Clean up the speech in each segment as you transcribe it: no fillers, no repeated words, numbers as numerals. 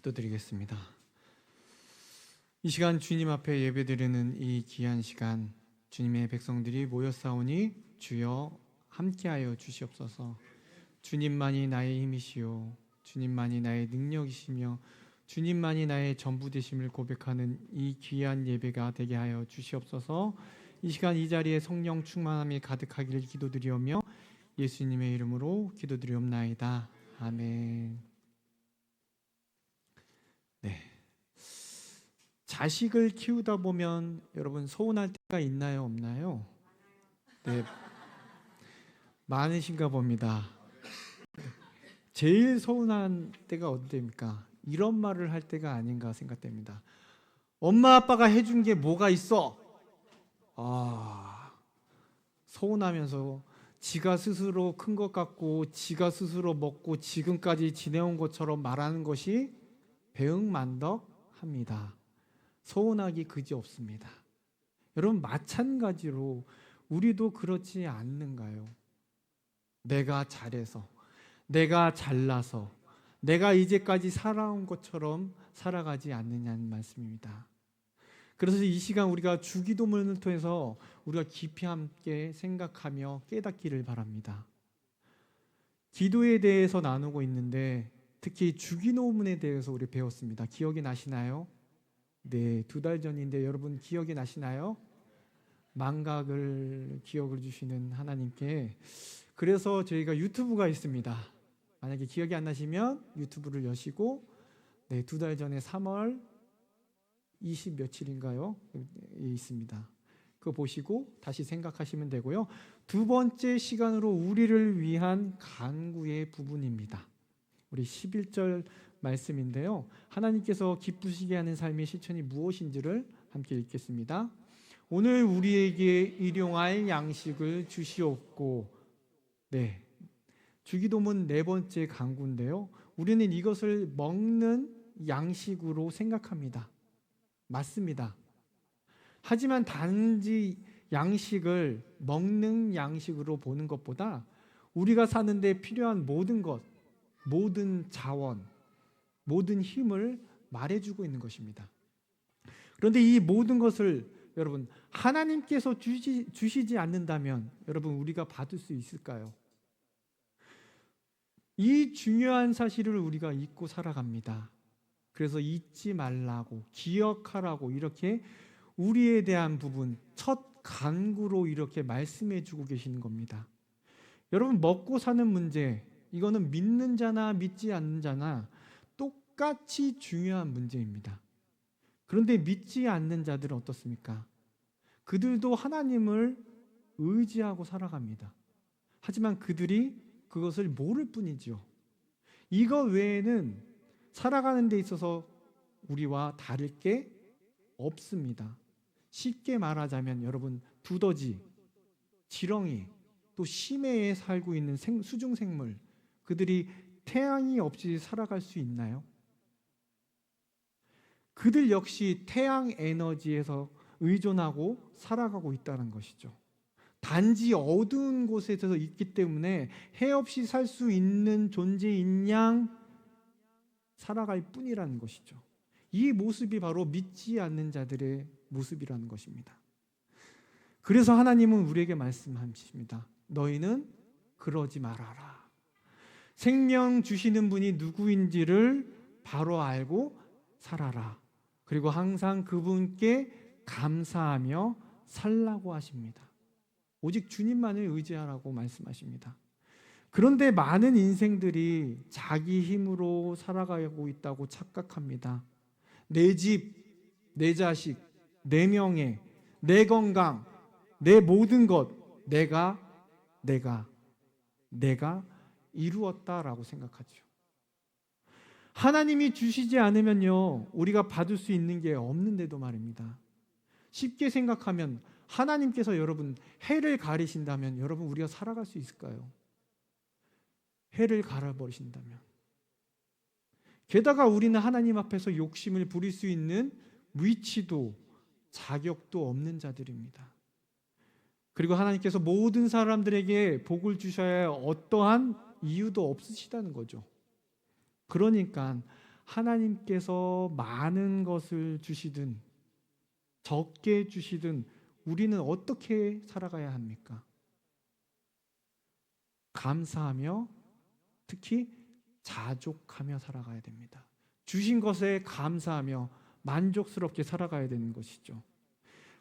기도드리겠습니다. 이 시간 주님 앞에 예배드리는 이 귀한 시간, 주님의 백성들이 모였사오니 주여 함께하여 주시옵소서. 주님만이 나의 힘이시요 주님만이 나의 능력이시며 주님만이 나의 전부 되심을 고백하는 이 귀한 예배가 되게 하여 주시옵소서. 이 시간 이 자리에 성령 충만함이 가득하기를 기도드리오며 예수님의 이름으로 기도드리옵나이다. 아멘. 네. 자식을 키우다 보면 여러분 서운할 때가 있나요, 없나요? 네. 많으신가 봅니다. 제일 서운한 때가 언제입니까? 이런 말을 할 때가 아닌가 생각됩니다. 엄마 아빠가 해준 게 뭐가 있어? 서운하면서 지가 스스로 큰 것 같고 지가 스스로 먹고 지금까지 지내온 것처럼 말하는 것이 배응만덕합니다. 서운하기 그지없습니다. 여러분 마찬가지로 우리도 그렇지 않는가요? 내가 잘해서, 내가 잘나서, 내가 이제까지 살아온 것처럼 살아가지 않느냐는 말씀입니다. 그래서 이 시간 우리가 주기도문을 통해서 우리가 깊이 함께 생각하며 깨닫기를 바랍니다. 기도에 대해서 나누고 있는데 특히 주기도문에 대해서 우리 배웠습니다. 기억이 나시나요? 네, 2달 전인데 여러분 기억이 나시나요? 망각을 기억을 주시는 하나님께. 그래서 저희가 유튜브가 있습니다. 만약에 기억이 안 나시면 유튜브를 여시고 2달 전에 3월 20 며칠인가요? 있습니다. 그거 보시고 다시 생각하시면 되고요. 두 번째 시간으로 우리를 위한 간구의 부분입니다. 우리 11절 말씀인데요. 하나님께서 기쁘시게 하는 삶의 실천이 무엇인지를 함께 읽겠습니다. 오늘 우리에게 일용할 양식을 주시옵고. 네, 주기도문 4번째 간구인데요. 우리는 이것을 먹는 양식으로 생각합니다. 맞습니다. 하지만 단지 양식을 먹는 양식으로 보는 것보다 우리가 사는데 필요한 모든 것, 모든 자원, 모든 힘을 말해주고 있는 것입니다. 그런데 이 모든 것을 여러분 하나님께서 주시지 않는다면 여러분 우리가 받을 수 있을까요? 이 중요한 사실을 우리가 잊고 살아갑니다. 그래서 잊지 말라고, 기억하라고 이렇게 우리에 대한 부분 첫 간구로 이렇게 말씀해 주고 계시는 겁니다. 여러분 먹고 사는 문제, 이거는 믿는 자나 믿지 않는 자나 똑같이 중요한 문제입니다. 그런데 믿지 않는 자들은 어떻습니까? 그들도 하나님을 의지하고 살아갑니다. 하지만 그들이 그것을 모를 뿐이죠. 이거 외에는 살아가는 데 있어서 우리와 다를 게 없습니다. 쉽게 말하자면 여러분 두더지, 지렁이, 또 심해에 살고 있는 수중생물, 그들이 태양이 없이 살아갈 수 있나요? 그들 역시 태양 에너지에서 의존하고 살아가고 있다는 것이죠. 단지 어두운 곳에서 있기 때문에 해 없이 살 수 있는 존재인 양 살아갈 뿐이라는 것이죠. 이 모습이 바로 믿지 않는 자들의 모습이라는 것입니다. 그래서 하나님은 우리에게 말씀하십니다. 너희는 그러지 말아라. 생명 주시는 분이 누구인지를 바로 알고 살아라. 그리고 항상 그분께 감사하며 살라고 하십니다. 오직 주님만을 의지하라고 말씀하십니다. 그런데 많은 인생들이 자기 힘으로 살아가고 있다고 착각합니다. 내 집, 내 자식, 내 명예, 내 건강, 내 모든 것, 내가 이루었다라고 생각하죠. 하나님이 주시지 않으면요, 우리가 받을 수 있는 게 없는데도 말입니다. 쉽게 생각하면 하나님께서 여러분 해를 가리신다면 여러분 우리가 살아갈 수 있을까요? 해를 갈아버리신다면. 게다가 우리는 하나님 앞에서 욕심을 부릴 수 있는 위치도 자격도 없는 자들입니다. 그리고 하나님께서 모든 사람들에게 복을 주셔야 어떠한 이유도 없으시다는 거죠. 그러니까 하나님께서 많은 것을 주시든 적게 주시든 우리는 어떻게 살아가야 합니까? 감사하며 특히 자족하며 살아가야 됩니다. 주신 것에 감사하며 만족스럽게 살아가야 되는 것이죠.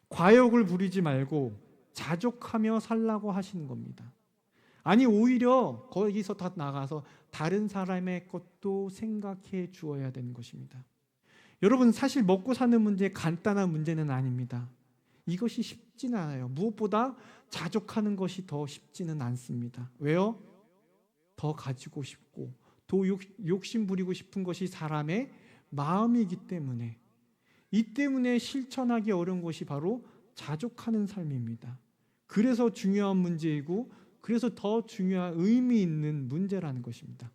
과욕을 부리지 말고 자족하며 살라고 하시는 겁니다. 아니 오히려 거기서 더 나가서 다른 사람의 것도 생각해 주어야 되는 것입니다. 여러분 사실 먹고 사는 문제 간단한 문제는 아닙니다. 이것이 쉽지는 않아요. 무엇보다 자족하는 것이 더 쉽지는 않습니다. 왜요? 더 가지고 싶고 더 욕심 부리고 싶은 것이 사람의 마음이기 때문에 이 때문에 실천하기 어려운 것이 바로 자족하는 삶입니다. 그래서 중요한 문제이고 그래서 더 중요한 의미 있는 문제라는 것입니다.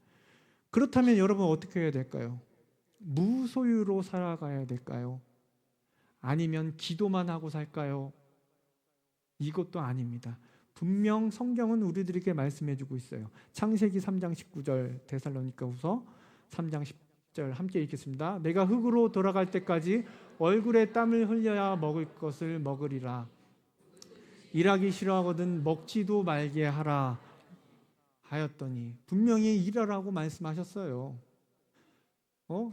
그렇다면 여러분 어떻게 해야 될까요? 무소유로 살아가야 될까요? 아니면 기도만 하고 살까요? 이것도 아닙니다. 분명 성경은 우리들에게 말씀해주고 있어요. 창세기 3장 19절, 데살로니가후서 3장 10절 함께 읽겠습니다. 내가 흙으로 돌아갈 때까지 얼굴에 땀을 흘려야 먹을 것을 먹으리라. 일하기 싫어하거든 먹지도 말게 하라 하였더니 분명히 일하라고 말씀하셨어요.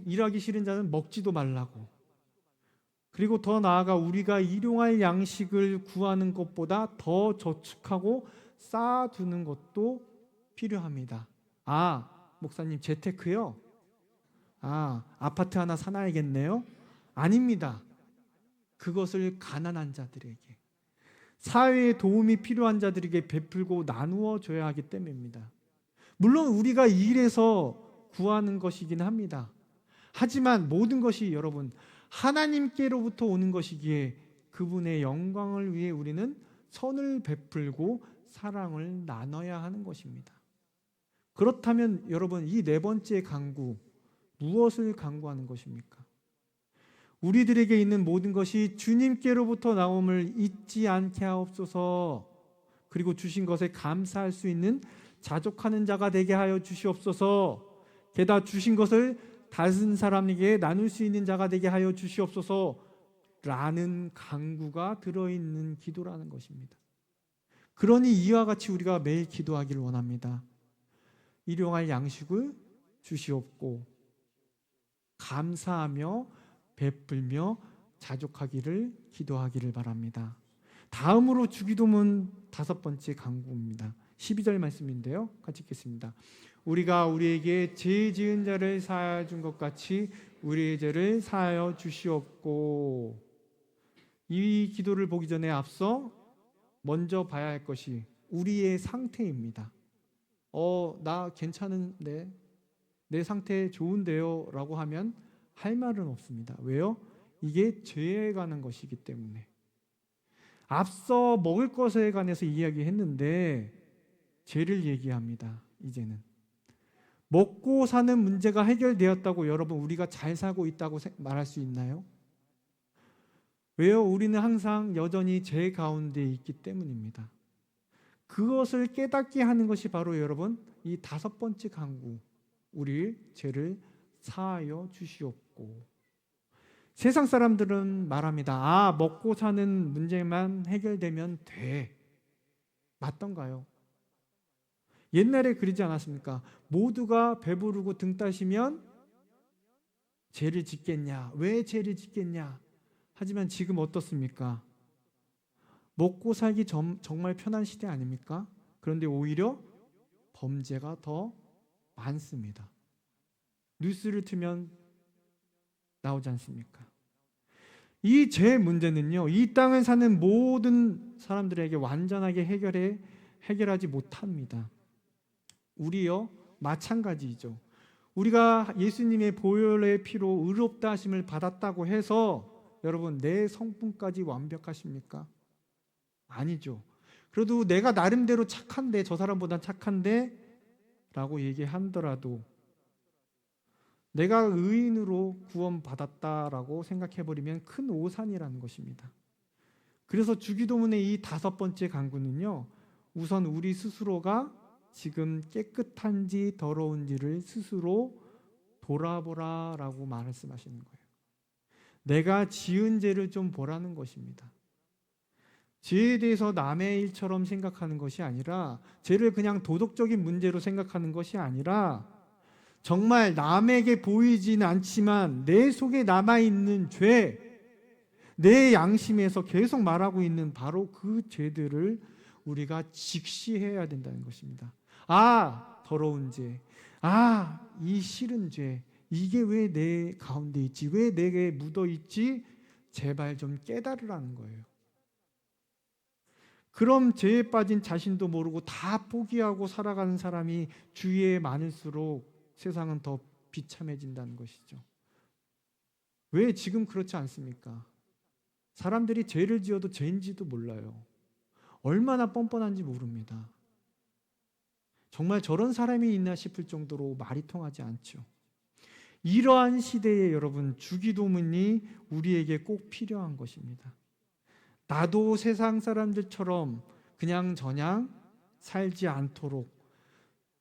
일하기 싫은 자는 먹지도 말라고. 그리고 더 나아가 우리가 일용할 양식을 구하는 것보다 더 저축하고 쌓아두는 것도 필요합니다. 목사님 재테크요? 아파트 하나 사놔야겠네요? 아닙니다. 그것을 가난한 자들에게, 사회에 도움이 필요한 자들에게 베풀고 나누어 줘야 하기 때문입니다. 물론 우리가 일해서 구하는 것이긴 합니다. 하지만 모든 것이 여러분 하나님께로부터 오는 것이기에 그분의 영광을 위해 우리는 선을 베풀고 사랑을 나눠야 하는 것입니다. 그렇다면 여러분 이 네 번째 강구, 무엇을 강구하는 것입니까? 우리들에게 있는 모든 것이 주님께로부터 나옴을 잊지 않게 하옵소서. 그리고 주신 것에 감사할 수 있는 자족하는 자가 되게 하여 주시옵소서. 게다가 주신 것을 다른 사람에게 나눌 수 있는 자가 되게 하여 주시옵소서 라는 강구가 들어있는 기도라는 것입니다. 그러니 이와 같이 우리가 매일 기도하기를 원합니다. 일용할 양식을 주시옵고 감사하며 베풀며 자족하기를 기도하기를 바랍니다. 다음으로 주기도문 5번째 강구입니다. 12절 말씀인데요. 같이 읽겠습니다. 우리가 우리에게 죄 지은 자를 사하여 준 것 같이 우리의 죄를 사하여 주시옵고. 이 기도를 보기 전에 앞서 먼저 봐야 할 것이 우리의 상태입니다. 나 괜찮은데, 내 상태 좋은데요 라고 하면 할 말은 없습니다. 왜요? 이게 죄에 관한 것이기 때문에. 앞서 먹을 것에 관해서 이야기했는데 죄를 얘기합니다. 이제는 먹고 사는 문제가 해결되었다고 여러분 우리가 잘 살고 있다고 말할 수 있나요? 왜요? 우리는 항상 여전히 죄 가운데 있기 때문입니다. 그것을 깨닫게 하는 것이 바로 여러분 이 5번째 강구, 우리 죄를 사하여 주시옵고. 세상 사람들은 말합니다. 먹고 사는 문제만 해결되면 돼. 맞던가요? 옛날에 그러지 않았습니까? 모두가 배부르고 등 따시면 죄를 짓겠냐? 왜 죄를 짓겠냐? 하지만 지금 어떻습니까? 먹고 살기 정말 편한 시대 아닙니까? 그런데 오히려 범죄가 더 많습니다. 뉴스를 틀면 나오지 않습니까? 이 죄 문제는요, 이 땅을 사는 모든 사람들에게 완전하게 해결하지 못합니다. 우리요, 마찬가지죠. 우리가 예수님의 보혈의 피로 의롭다 하심을 받았다고 해서 여러분 내 성품까지 완벽하십니까? 아니죠. 그래도 내가 나름대로 착한데, 저 사람보다 착한데 라고 얘기하더라도 내가 의인으로 구원받았다라고 생각해버리면 큰 오산이라는 것입니다. 그래서 주기도문의 이 5번째 강구는요, 우선 우리 스스로가 지금 깨끗한지 더러운지를 스스로 돌아보라라고 말씀하시는 거예요. 내가 지은 죄를 좀 보라는 것입니다. 죄에 대해서 남의 일처럼 생각하는 것이 아니라, 죄를 그냥 도덕적인 문제로 생각하는 것이 아니라, 정말 남에게 보이지는 않지만 내 속에 남아있는 죄, 내 양심에서 계속 말하고 있는 바로 그 죄들을 우리가 직시해야 된다는 것입니다. 아, 더러운 죄. 아, 이 싫은 죄. 이게 왜 내 가운데 있지? 왜 내게 묻어 있지? 제발 좀 깨달으라는 거예요. 그럼 죄에 빠진 자신도 모르고 다 포기하고 살아가는 사람이 주위에 많을수록 세상은 더 비참해진다는 것이죠. 왜 지금 그렇지 않습니까? 사람들이 죄를 지어도 죄인지도 몰라요. 얼마나 뻔뻔한지 모릅니다. 정말 저런 사람이 있나 싶을 정도로 말이 통하지 않죠. 이러한 시대에 여러분, 주기도문이 우리에게 꼭 필요한 것입니다. 나도 세상 사람들처럼 그냥 저냥 살지 않도록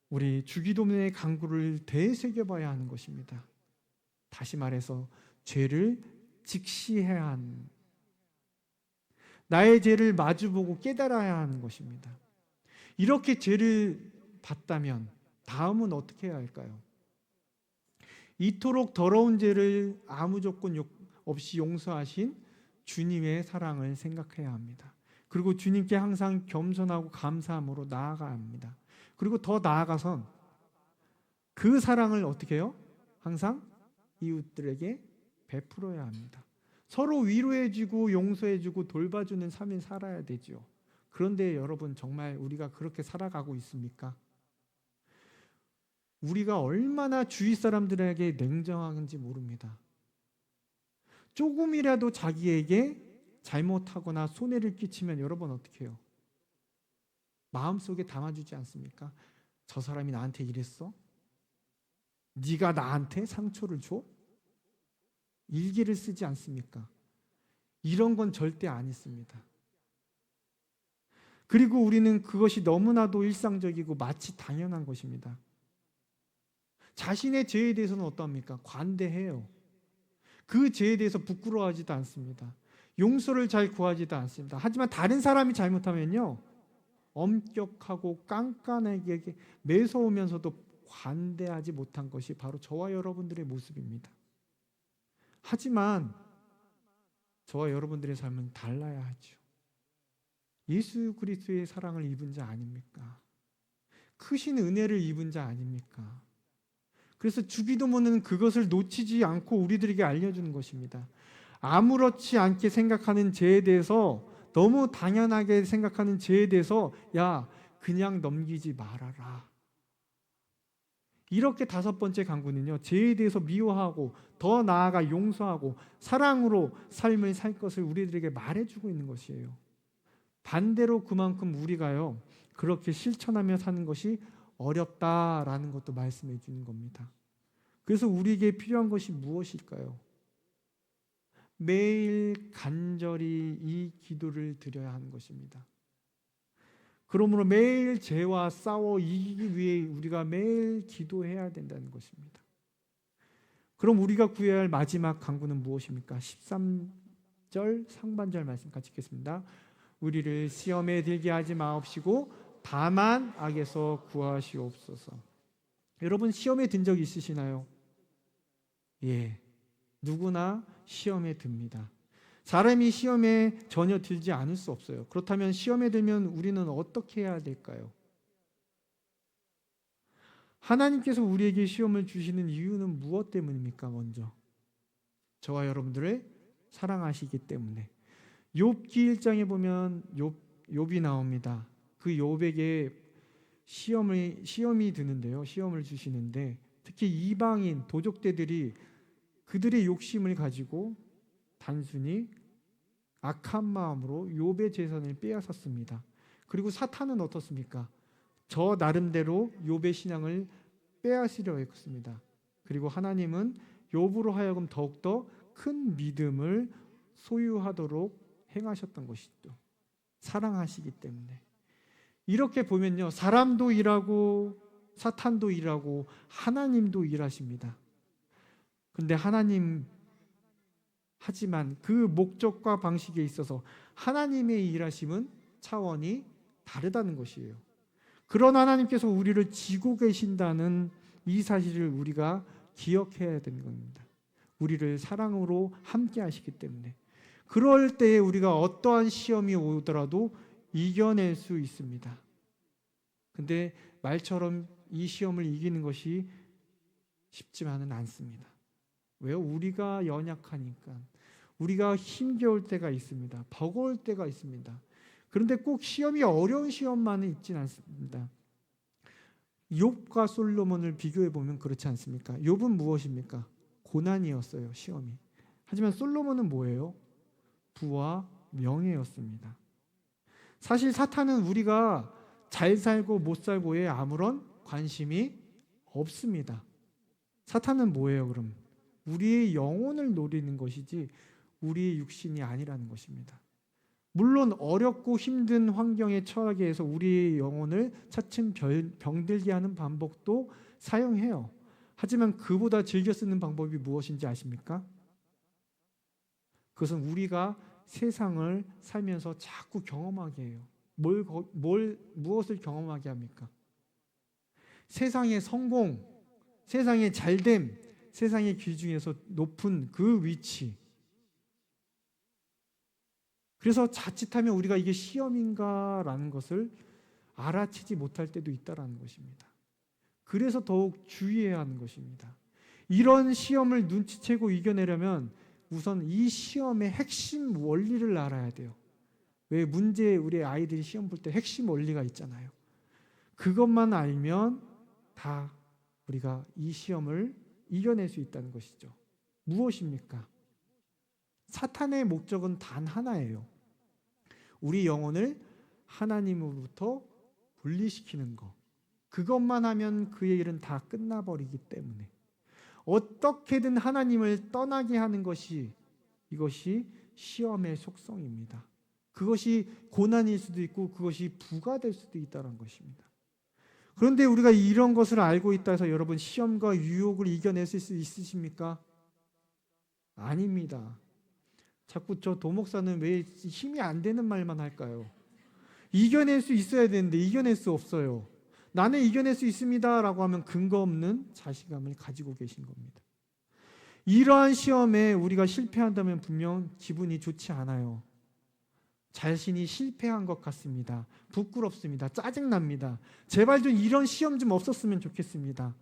우리 주기도문의 강구를 되새겨봐야 하는 것입니다. 다시 말해서 죄를 직시해야 하는, 나의 죄를 마주보고 깨달아야 하는 것입니다. 이렇게 죄를 봤다면 다음은 어떻게 해야 할까요? 이토록 더러운 죄를 아무 조건 없이 용서하신 주님의 사랑을 생각해야 합니다. 그리고 주님께 항상 겸손하고 감사함으로 나아가야 합니다. 그리고 더 나아가선 그 사랑을 어떻게 해요? 항상 이웃들에게 베풀어야 합니다. 서로 위로해주고 용서해주고 돌봐주는 삶을 살아야 되죠. 그런데 여러분, 정말 우리가 그렇게 살아가고 있습니까? 우리가 얼마나 주위 사람들에게 냉정한지 모릅니다. 조금이라도 자기에게 잘못하거나 손해를 끼치면 여러분 어떻게 해요? 마음속에 담아주지 않습니까? 저 사람이 나한테 이랬어? 네가 나한테 상처를 줘? 일기를 쓰지 않습니까? 이런 건 절대 안 있습니다. 그리고 우리는 그것이 너무나도 일상적이고 마치 당연한 것입니다. 자신의 죄에 대해서는 어떠합니까? 관대해요. 그 죄에 대해서 부끄러워하지도 않습니다. 용서를 잘 구하지도 않습니다. 하지만 다른 사람이 잘못하면요, 엄격하고 깐깐하게 매서우면서도 관대하지 못한 것이 바로 저와 여러분들의 모습입니다. 하지만 저와 여러분들의 삶은 달라야 하죠. 예수 그리스도의 사랑을 입은 자 아닙니까? 크신 은혜를 입은 자 아닙니까? 그래서 주기도문은 그것을 놓치지 않고 우리들에게 알려주는 것입니다. 아무렇지 않게 생각하는 죄에 대해서, 너무 당연하게 생각하는 죄에 대해서 야, 그냥 넘기지 말아라. 이렇게 다섯 번째 강구는요, 죄에 대해서 미워하고 더 나아가 용서하고 사랑으로 삶을 살 것을 우리들에게 말해주고 있는 것이에요. 반대로 그만큼 우리가요, 그렇게 실천하며 사는 것이 어렵다라는 것도 말씀해 주는 겁니다. 그래서 우리에게 필요한 것이 무엇일까요? 매일 간절히 이 기도를 드려야 하는 것입니다. 그러므로 매일 죄와 싸워 이기기 위해 우리가 매일 기도해야 된다는 것입니다. 그럼 우리가 구해야 할 마지막 간구는 무엇입니까? 13절 상반절 말씀 같이 읽겠습니다. 우리를 시험에 들게 하지 마옵시고 다만 악에서 구하시옵소서. 여러분, 시험에 든 적 있으시나요? 예, 누구나 시험에 듭니다. 사람이 시험에 전혀 들지 않을 수 없어요. 그렇다면 시험에 들면 우리는 어떻게 해야 될까요? 하나님께서 우리에게 시험을 주시는 이유는 무엇 때문입니까? 먼저 저와 여러분들을 사랑하시기 때문에. 욥기 1장에 보면 욥이 나옵니다. 그 욥에게 시험이 드는데요, 시험을 주시는데 특히 이방인 도적대들이 그들의 욕심을 가지고 단순히 악한 마음으로 욥의 재산을 빼앗았습니다. 그리고 사탄은 어떻습니까? 저 나름대로 욥의 신앙을 빼앗으려 했습니다. 그리고 하나님은 욥으로 하여금 더욱더 큰 믿음을 소유하도록 행하셨던 것이죠. 사랑하시기 때문에. 이렇게 보면요, 사람도 일하고 사탄도 일하고 하나님도 일하십니다. 근데 하지만 그 목적과 방식에 있어서 하나님의 일하심은 차원이 다르다는 것이에요. 그런 하나님께서 우리를 지고 계신다는 이 사실을 우리가 기억해야 되는 겁니다. 우리를 사랑으로 함께 하시기 때문에. 그럴 때에 우리가 어떠한 시험이 오더라도 이겨낼 수 있습니다. 근데 말처럼 이 시험을 이기는 것이 쉽지만은 않습니다. 왜요? 우리가 연약하니까. 우리가 힘겨울 때가 있습니다. 버거울 때가 있습니다. 그런데 꼭 시험이 어려운 시험만은 있진 않습니다. 욥과 솔로몬을 비교해 보면 그렇지 않습니까? 욥은 무엇입니까? 고난이었어요, 시험이. 하지만 솔로몬은 뭐예요? 부와 명예였습니다. 사실 사탄은 우리가 잘 살고 못 살고에 아무런 관심이 없습니다. 사탄은 뭐예요, 그럼? 우리의 영혼을 노리는 것이지 우리의 육신이 아니라는 것입니다. 물론 어렵고 힘든 환경에 처하게 해서 우리의 영혼을 차츰 병들게 하는 방법도 사용해요. 하지만 그보다 즐겨 쓰는 방법이 무엇인지 아십니까? 그것은 우리가 세상을 살면서 자꾸 경험하게 해요. 무엇을 경험하게 합니까? 세상의 성공, 세상의 잘됨, 세상의 귀중에서 높은 그 위치. 그래서 자칫하면 우리가 이게 시험인가라는 것을 알아채지 못할 때도 있다라는 것입니다. 그래서 더욱 주의해야 하는 것입니다. 이런 시험을 눈치채고 이겨내려면 우선 이 시험의 핵심 원리를 알아야 돼요. 왜 우리 아이들이 시험 볼 때 핵심 원리가 있잖아요. 그것만 알면 다 우리가 이 시험을 이겨낼 수 있다는 것이죠. 무엇입니까? 사탄의 목적은 단 하나예요. 우리 영혼을 하나님으로부터 분리시키는 것. 그것만 하면 그의 일은 다 끝나버리기 때문에 어떻게든 하나님을 떠나게 하는 이것이 시험의 속성입니다. 그것이 고난일 수도 있고 그것이 부가 될 수도 있다는 것입니다. 그런데 우리가 이런 것을 알고 있다 해서 여러분 시험과 유혹을 이겨내실 수 있으십니까? 아닙니다. 자꾸 저 도목사는 왜 힘이 안 되는 말만 할까요? 이겨낼 수 있어야 되는데 이겨낼 수 없어요. 나는 이겨낼 수 있습니다 라고 하면 근거 없는 자신감을 가지고 계신 겁니다. 이러한 시험에 우리가 실패한다면 분명 기분이 좋지 않아요. 자신이 실패한 것 같습니다. 부끄럽습니다. 짜증납니다. 제발 좀 이런 시험 좀 없었으면 좋겠습니다.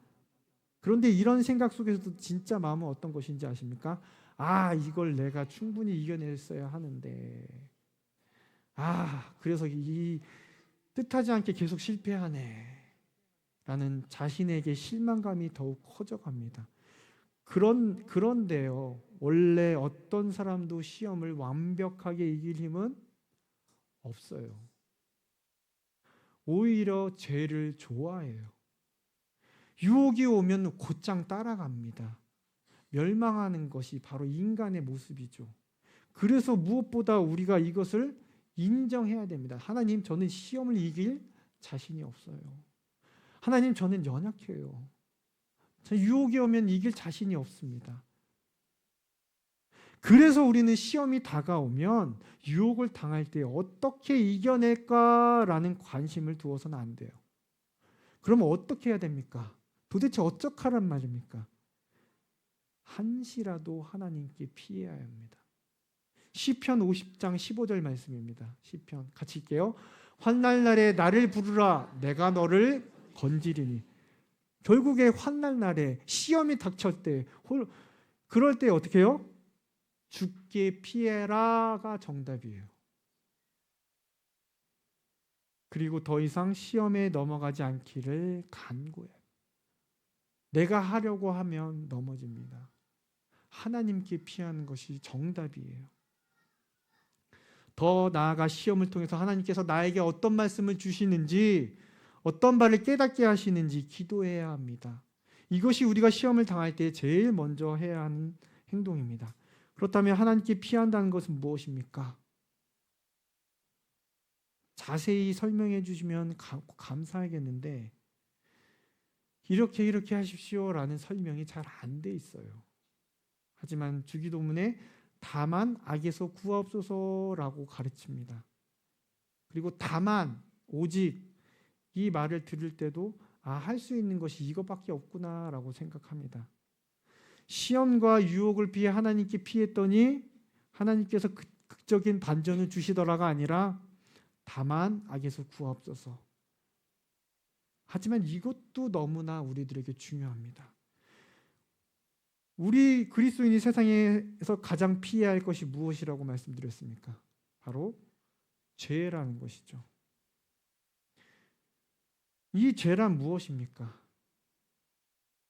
그런데 이런 생각 속에서도 진짜 마음은 어떤 것인지 아십니까? 이걸 내가 충분히 이겨냈어야 하는데 그래서 이 뜻하지 않게 계속 실패하네 라는 자신에게 실망감이 더욱 커져갑니다. 그런데요, 원래 어떤 사람도 시험을 완벽하게 이길 힘은 없어요. 오히려 죄를 좋아해요. 유혹이 오면 곧장 따라갑니다. 멸망하는 것이 바로 인간의 모습이죠. 그래서 무엇보다 우리가 이것을 인정해야 됩니다. 하나님, 저는 시험을 이길 자신이 없어요. 하나님, 저는 연약해요. 유혹이 오면 이길 자신이 없습니다. 그래서 우리는 시험이 다가오면 유혹을 당할 때 어떻게 이겨낼까라는 관심을 두어서는 안 돼요. 그러면 어떻게 해야 됩니까? 도대체 어떡하란 말입니까? 한시라도 하나님께 피해야 합니다. 시편 50장 15절 말씀입니다. 시편 같이 읽게요. 환난 날에 나를 부르라 내가 너를 건지리니. 결국에 환난 날에 시험이 닥칠 때 그럴 때 어떻게 해요? 죽게 피해라가 정답이에요. 그리고 더 이상 시험에 넘어가지 않기를 간구해요. 내가 하려고 하면 넘어집니다. 하나님께 피하는 것이 정답이에요. 더 나아가 시험을 통해서 하나님께서 나에게 어떤 말씀을 주시는지, 어떤 바를 깨닫게 하시는지 기도해야 합니다. 이것이 우리가 시험을 당할 때 제일 먼저 해야 하는 행동입니다. 그렇다면 하나님께 피한다는 것은 무엇입니까? 자세히 설명해 주시면 감사하겠는데 이렇게 하십시오라는 설명이 잘 안 돼 있어요. 하지만 주기도문에 다만 악에서 구하옵소서라고 가르칩니다. 그리고 다만, 오직 이 말을 들을 때도 할 수 있는 것이 이것밖에 없구나라고 생각합니다. 시험과 유혹을 피해 하나님께 피했더니 하나님께서 극적인 반전을 주시더라가 아니라 다만 악에서 구하옵소서. 하지만 이것도 너무나 우리들에게 중요합니다. 우리 그리스도인이 세상에서 가장 피해야 할 것이 무엇이라고 말씀드렸습니까? 바로 죄라는 것이죠. 이 죄란 무엇입니까?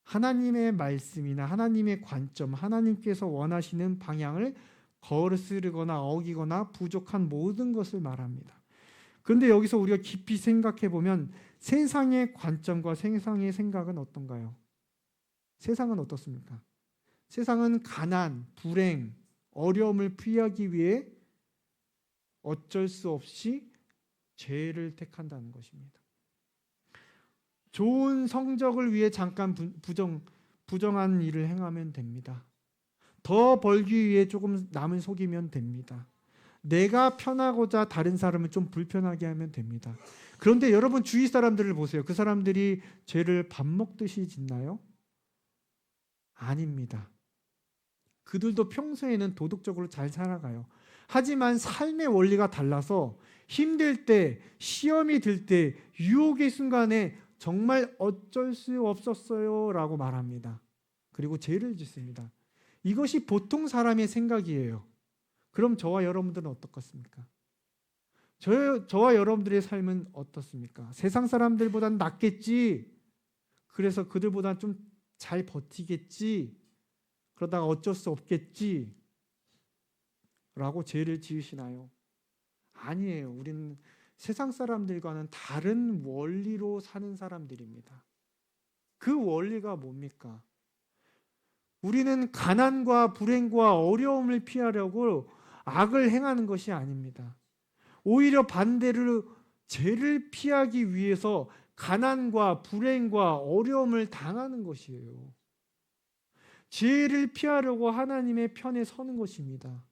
하나님의 말씀이나 하나님의 관점, 하나님께서 원하시는 방향을 거스르거나 어기거나 부족한 모든 것을 말합니다. 그런데 여기서 우리가 깊이 생각해 보면 세상의 관점과 세상의 생각은 어떤가요? 세상은 어떻습니까? 세상은 가난, 불행, 어려움을 피하기 위해 어쩔 수 없이 죄를 택한다는 것입니다. 좋은 성적을 위해 잠깐 부정한 일을 행하면 됩니다. 더 벌기 위해 조금 남을 속이면 됩니다. 내가 편하고자 다른 사람을 좀 불편하게 하면 됩니다. 그런데 여러분 주위 사람들을 보세요. 그 사람들이 죄를 밥 먹듯이 짓나요? 아닙니다. 그들도 평소에는 도덕적으로 잘 살아가요. 하지만 삶의 원리가 달라서 힘들 때, 시험이 들 때, 유혹의 순간에 정말 어쩔 수 없었어요 라고 말합니다. 그리고 죄를 짓습니다. 이것이 보통 사람의 생각이에요. 그럼 저와 여러분들은 어떻겠습니까? 저와 여러분들의 삶은 어떻습니까? 세상 사람들보다는 낫겠지. 그래서 그들보다는 좀 잘 버티겠지. 그러다가 어쩔 수 없겠지. 라고 죄를 지으시나요? 아니에요. 우리는 세상 사람들과는 다른 원리로 사는 사람들입니다. 그 원리가 뭡니까? 우리는 가난과 불행과 어려움을 피하려고 악을 행하는 것이 아닙니다. 오히려 반대로 죄를 피하기 위해서 가난과 불행과 어려움을 당하는 것이에요. 죄를 피하려고 하나님의 편에 서는 것입니다.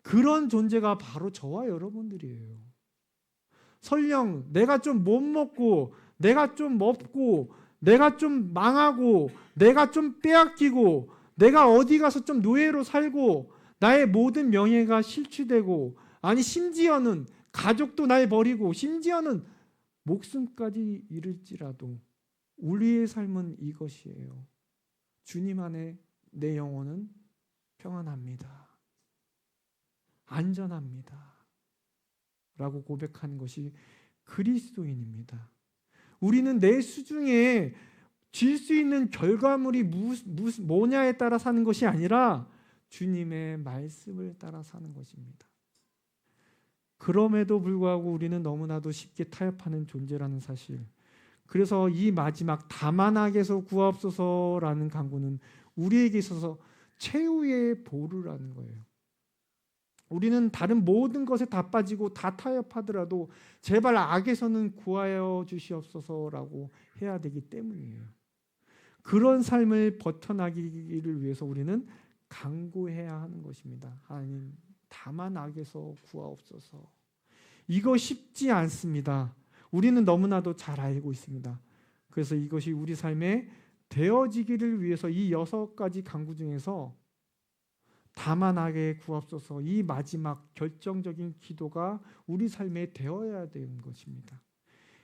그런 존재가 바로 저와 여러분들이에요. 설령 내가 좀 못 먹고, 내가 좀 없고, 내가 좀 망하고, 내가 좀 빼앗기고, 내가 어디 가서 좀 노예로 살고, 나의 모든 명예가 실추되고, 아니 심지어는 가족도 날 버리고, 심지어는 목숨까지 잃을지라도 우리의 삶은 이것이에요. 주님 안에 내 영혼은 평안합니다. 안전합니다. 라고 고백하는 것이 그리스도인입니다. 우리는 내 수중에 질 수 있는 결과물이 뭐냐에 따라 사는 것이 아니라 주님의 말씀을 따라 사는 것입니다. 그럼에도 불구하고 우리는 너무나도 쉽게 타협하는 존재라는 사실. 그래서 이 마지막 다만 악에서 구하옵소서라는 간구는 우리에게 있어서 최후의 보루라는 거예요. 우리는 다른 모든 것에 다 빠지고 다 타협하더라도 제발 악에서는 구하여 주시옵소서라고 해야 되기 때문이에요. 그런 삶을 벗어나기를 위해서 우리는 간구해야 하는 것입니다. 하나님, 다만 악에서 구하옵소서. 이거 쉽지 않습니다. 우리는 너무나도 잘 알고 있습니다. 그래서 이것이 우리 삶에 되어지기를 위해서 이 6가지 간구 중에서 다만 악에 구하옵소서, 이 마지막 결정적인 기도가 우리 삶에 되어야 되는 것입니다.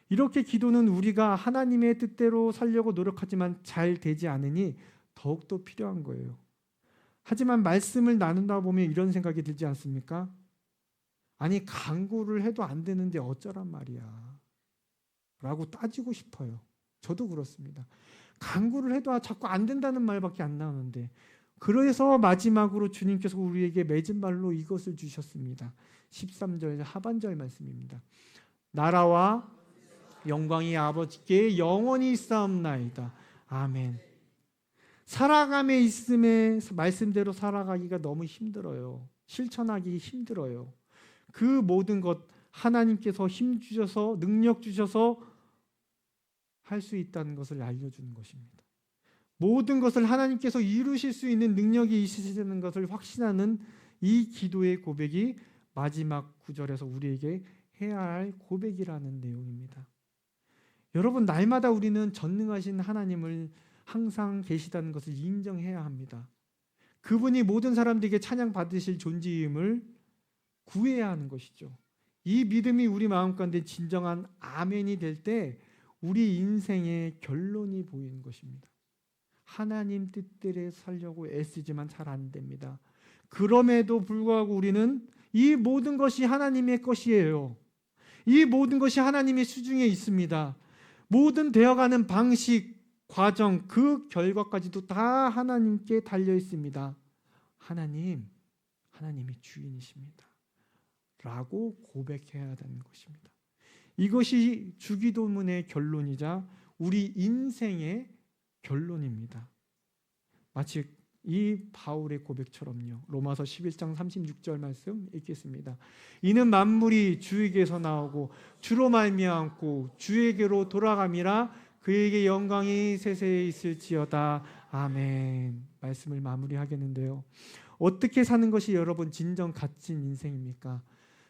이렇게 기도는 우리가 하나님의 뜻대로 살려고 노력하지만 잘 되지 않으니 더욱더 필요한 거예요. 하지만 말씀을 나눈다 보면 이런 생각이 들지 않습니까? 아니 간구를 해도 안 되는데 어쩌란 말이야 라고 따지고 싶어요. 저도 그렇습니다. 간구를 해도 자꾸 안 된다는 말밖에 안 나오는데, 그래서 마지막으로 주님께서 우리에게 맺은 말로 이것을 주셨습니다. 13절 하반절 말씀입니다. 나라와 영광이 아버지께 영원히 있사옵나이다. 아멘. 살아감에 있음에 말씀대로 살아가기가 너무 힘들어요. 실천하기 힘들어요. 그 모든 것 하나님께서 힘 주셔서 능력 주셔서 할 수 있다는 것을 알려주는 것입니다. 모든 것을 하나님께서 이루실 수 있는 능력이 있으시다는 것을 확신하는 이 기도의 고백이 마지막 구절에서 우리에게 해야 할 고백이라는 내용입니다. 여러분, 날마다 우리는 전능하신 하나님을 항상 계시다는 것을 인정해야 합니다. 그분이 모든 사람들에게 찬양 받으실 존재임을 구해야 하는 것이죠. 이 믿음이 우리 마음 가운데 진정한 아멘이 될 때 우리 인생의 결론이 보이는 것입니다. 하나님 뜻대로 살려고 애쓰지만 잘 안 됩니다. 그럼에도 불구하고 우리는 이 모든 것이 하나님의 것이에요. 이 모든 것이 하나님의 수중에 있습니다. 모든 되어가는 방식, 과정, 그 결과까지도 다 하나님께 달려 있습니다. 하나님이 주인이십니다. 라고 고백해야 하는 것입니다. 이것이 주기도문의 결론이자 우리 인생의 결론입니다. 마치 이 바울의 고백처럼요. 로마서 11장 36절 말씀 읽겠습니다. 이는 만물이 주에게서 나오고 주로 말미암고 주에게로 돌아감이라 그에게 영광이 세세에 있을지어다. 아멘. 말씀을 마무리하겠는데요. 어떻게 사는 것이 여러분 진정 값진 인생입니까?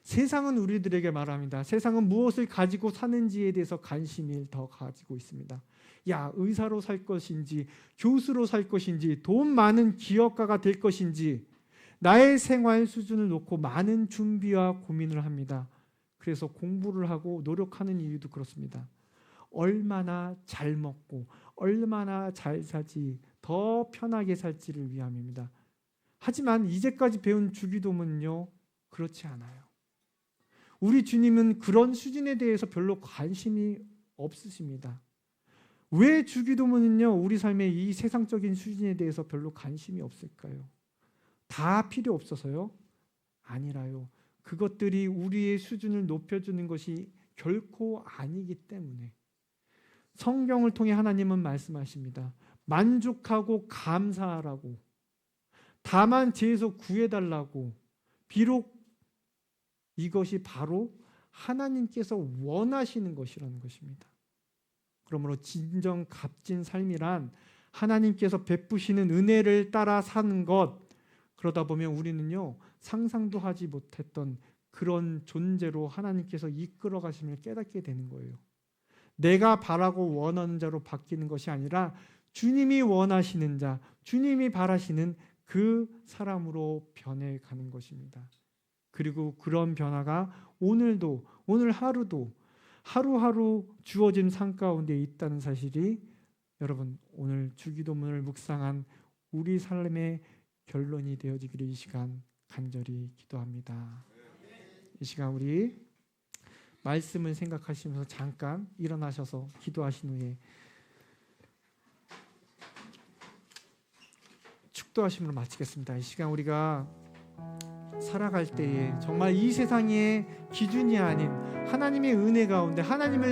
세상은 우리들에게 말합니다. 세상은 무엇을 가지고 사는지에 대해서 관심을 더 가지고 있습니다. 야, 의사로 살 것인지, 교수로 살 것인지, 돈 많은 기업가가 될 것인지, 나의 생활 수준을 놓고 많은 준비와 고민을 합니다. 그래서 공부를 하고 노력하는 이유도 그렇습니다. 얼마나 잘 먹고 얼마나 잘 살지, 더 편하게 살지를 위함입니다. 하지만 이제까지 배운 주기도문은요, 그렇지 않아요. 우리 주님은 그런 수준에 대해서 별로 관심이 없으십니다. 왜 주기도문은요, 우리 삶의 이 세상적인 수준에 대해서 별로 관심이 없을까요? 다 필요 없어서요? 아니라요. 그것들이 우리의 수준을 높여주는 것이 결코 아니기 때문에. 성경을 통해 하나님은 말씀하십니다. 만족하고 감사하라고, 다만 죄에서 구해달라고. 비록 이것이 바로 하나님께서 원하시는 것이라는 것입니다. 그러므로 진정 값진 삶이란 하나님께서 베푸시는 은혜를 따라 사는 것. 그러다 보면 우리는요, 상상도 하지 못했던 그런 존재로 하나님께서 이끌어 가심을 깨닫게 되는 거예요. 내가 바라고 원하는 자로 바뀌는 것이 아니라 주님이 원하시는 자, 주님이 바라시는 그 사람으로 변해가는 것입니다. 그리고 그런 변화가 오늘도, 오늘 하루도 하루하루 주어진 삶 가운데 있다는 사실이 여러분, 오늘 주기도문을 묵상한 우리 삶의 결론이 되어지기를 이 시간 간절히 기도합니다. 이 시간 우리 말씀을 생각하시면서 잠깐 일어나셔서 기도하신 후에 축도하심으로 마치겠습니다. 이 시간 우리가 살아갈 때에 정말 이 세상의 기준이 아닌 하나님의 은혜 가운데 하나님을